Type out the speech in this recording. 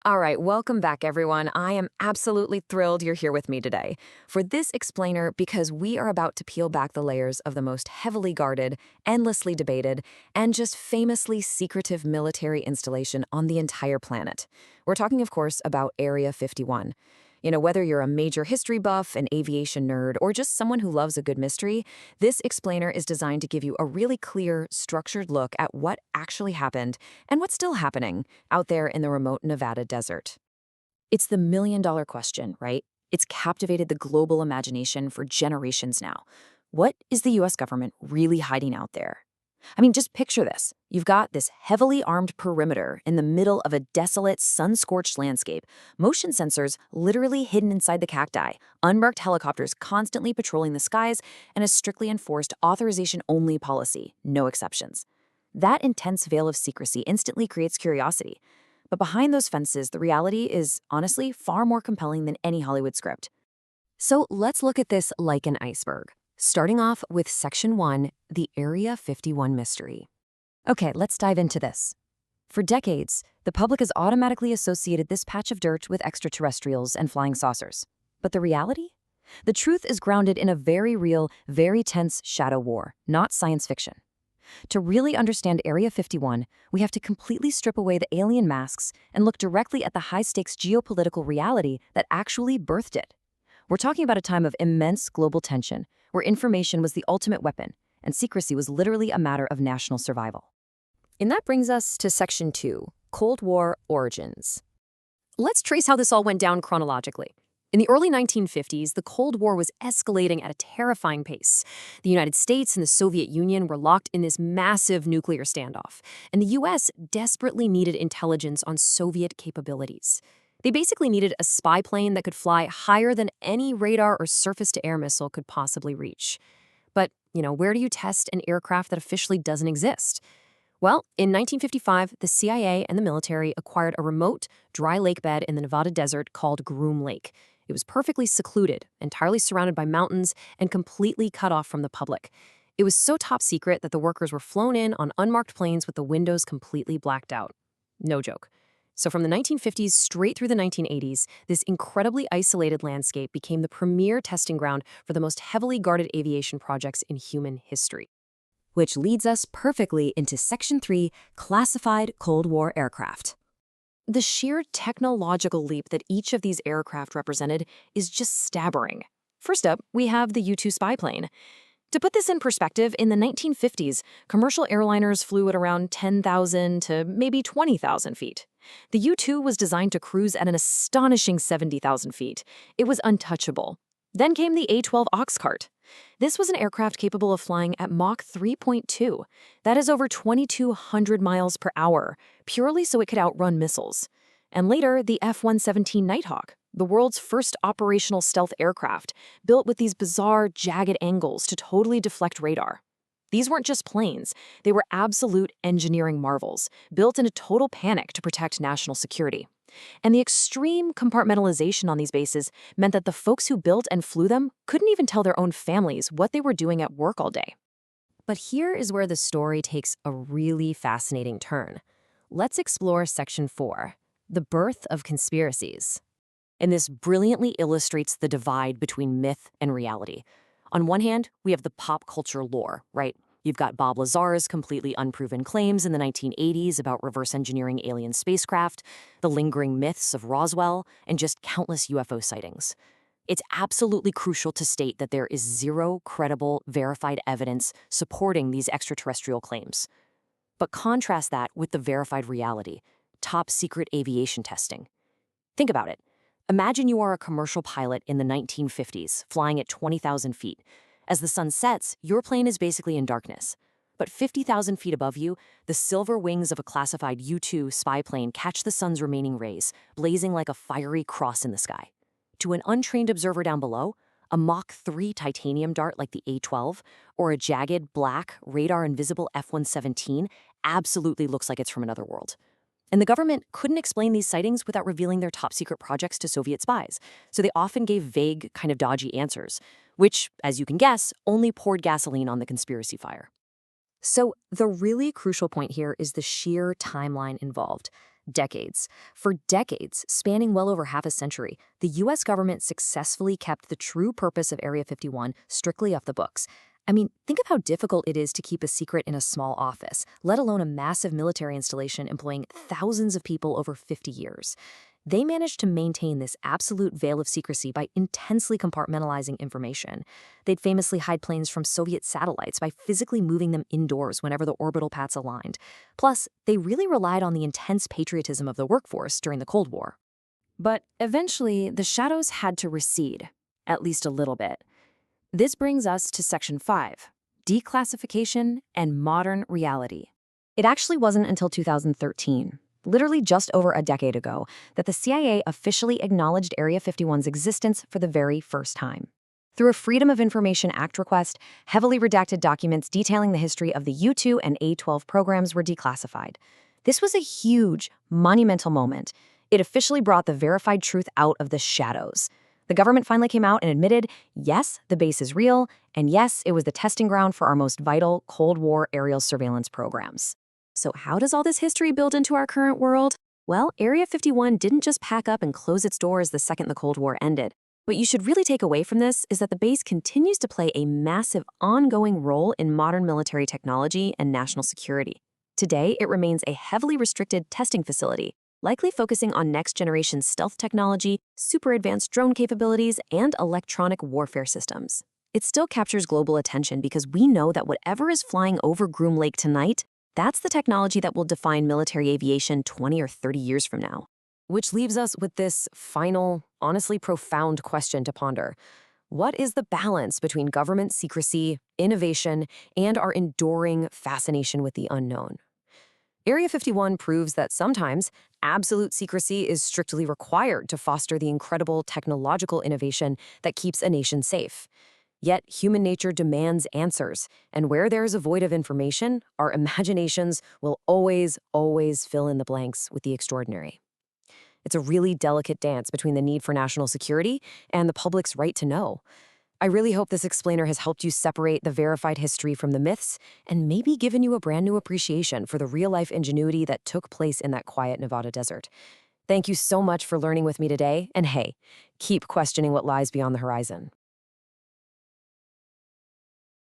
All right, welcome back, everyone. I am absolutely thrilled you're here with me today for this explainer because we are about to peel back the layers of the most heavily guarded, endlessly debated, and just famously secretive military installation on the entire planet. We're talking, of course, about Area 51. Whether you're a major history buff, an aviation nerd, or just someone who loves a good mystery, this explainer is designed to give you a really clear, structured look at what actually happened and what's still happening out there in the remote Nevada desert. It's the million-dollar question, right? It's captivated the global imagination for generations now. What is the US government really hiding out there? I mean, just picture this. You've got this heavily armed perimeter in the middle of a desolate, sun-scorched landscape, motion sensors literally hidden inside the cacti, unmarked helicopters constantly patrolling the skies, and a strictly enforced authorization-only policy, no exceptions. That intense veil of secrecy instantly creates curiosity. But behind those fences, the reality is, honestly, far more compelling than any Hollywood script. So let's look at this like an iceberg. Starting off with Section 1, the Area 51 mystery. Okay, let's dive into this. For decades, the public has automatically associated this patch of dirt with extraterrestrials and flying saucers. But the reality? The truth is grounded in a very real, very tense shadow war, not science fiction. To really understand Area 51, we have to completely strip away the alien masks and look directly at the high-stakes geopolitical reality that actually birthed it. We're talking about a time of immense global tension, where information was the ultimate weapon, and secrecy was literally a matter of national survival. And that brings us to Section 2, Cold War Origins. Let's trace how this all went down chronologically. In the early 1950s, the Cold War was escalating at a terrifying pace. The United States and the Soviet Union were locked in this massive nuclear standoff, and the US desperately needed intelligence on Soviet capabilities. They basically needed a spy plane that could fly higher than any radar or surface-to-air missile could possibly reach. But, where do you test an aircraft that officially doesn't exist? Well, in 1955, the CIA and the military acquired a remote, dry lake bed in the Nevada desert called Groom Lake. It was perfectly secluded, entirely surrounded by mountains, and completely cut off from the public. It was so top secret that the workers were flown in on unmarked planes with the windows completely blacked out. No joke. So from the 1950s straight through the 1980s, this incredibly isolated landscape became the premier testing ground for the most heavily guarded aviation projects in human history. Which leads us perfectly into Section 3, Classified Cold War Aircraft. The sheer technological leap that each of these aircraft represented is just staggering. First up, we have the U-2 spy plane. To put this in perspective, in the 1950s, commercial airliners flew at around 10,000 to maybe 20,000 feet. The U-2 was designed to cruise at an astonishing 70,000 feet. It was untouchable. Then came the A-12 Oxcart. This was an aircraft capable of flying at Mach 3.2. That is over 2,200 miles per hour, purely so it could outrun missiles. And later, the F-117 Nighthawk, the world's first operational stealth aircraft, built with these bizarre, jagged angles to totally deflect radar. These weren't just planes, they were absolute engineering marvels, built in a total panic to protect national security. And the extreme compartmentalization on these bases meant that the folks who built and flew them couldn't even tell their own families what they were doing at work all day. But here is where the story takes a really fascinating turn. Let's explore Section 4, the birth of conspiracies. And this brilliantly illustrates the divide between myth and reality. On one hand, we have the pop culture lore, right? You've got Bob Lazar's completely unproven claims in the 1980s about reverse engineering alien spacecraft, the lingering myths of Roswell, and just countless UFO sightings. It's absolutely crucial to state that there is zero credible, verified evidence supporting these extraterrestrial claims. But contrast that with the verified reality, top secret aviation testing. Think about it. Imagine you are a commercial pilot in the 1950s, flying at 20,000 feet. As the sun sets, your plane is basically in darkness. But 50,000 feet above you, the silver wings of a classified U-2 spy plane catch the sun's remaining rays, blazing like a fiery cross in the sky. To an untrained observer down below, a Mach 3 titanium dart like the A-12 or a jagged, black, radar-invisible F-117 absolutely looks like it's from another world. And the government couldn't explain these sightings without revealing their top-secret projects to Soviet spies, so they often gave vague, kind of dodgy answers, which, as you can guess, only poured gasoline on the conspiracy fire. So the really crucial point here is the sheer timeline involved. Decades. For decades, spanning well over half a century, the US government successfully kept the true purpose of Area 51 strictly off the books. I mean, think of how difficult it is to keep a secret in a small office, let alone a massive military installation employing thousands of people over 50 years. They managed to maintain this absolute veil of secrecy by intensely compartmentalizing information. They'd famously hide planes from Soviet satellites by physically moving them indoors whenever the orbital paths aligned. Plus, they really relied on the intense patriotism of the workforce during the Cold War. But eventually, the shadows had to recede, at least a little bit. This brings us to Section 5, Declassification and Modern Reality. It actually wasn't until 2013, literally just over a decade ago, that the CIA officially acknowledged Area 51's existence for the very first time. Through a Freedom of Information Act request, heavily redacted documents detailing the history of the U-2 and A-12 programs were declassified. This was a huge, monumental moment. It officially brought the verified truth out of the shadows. The government finally came out and admitted, yes, the base is real, and yes, it was the testing ground for our most vital Cold War aerial surveillance programs. So how does all this history build into our current world? Well, Area 51 didn't just pack up and close its doors the second the Cold War ended. What you should really take away from this is that the base continues to play a massive ongoing role in modern military technology and national security. Today, it remains a heavily restricted testing facility, likely focusing on next-generation stealth technology, super advanced drone capabilities, and electronic warfare systems. It still captures global attention because we know that whatever is flying over Groom Lake tonight, that's the technology that will define military aviation 20 or 30 years from now. Which leaves us with this final, honestly profound question to ponder. What is the balance between government secrecy, innovation, and our enduring fascination with the unknown? Area 51 proves that sometimes absolute secrecy is strictly required to foster the incredible technological innovation that keeps a nation safe. Yet human nature demands answers, and where there is a void of information, our imaginations will always fill in the blanks with the extraordinary. It's a really delicate dance between the need for national security and the public's right to know. I really hope this explainer has helped you separate the verified history from the myths and maybe given you a brand new appreciation for the real-life ingenuity that took place in that quiet Nevada desert. Thank you so much for learning with me today, and hey, keep questioning what lies beyond the horizon.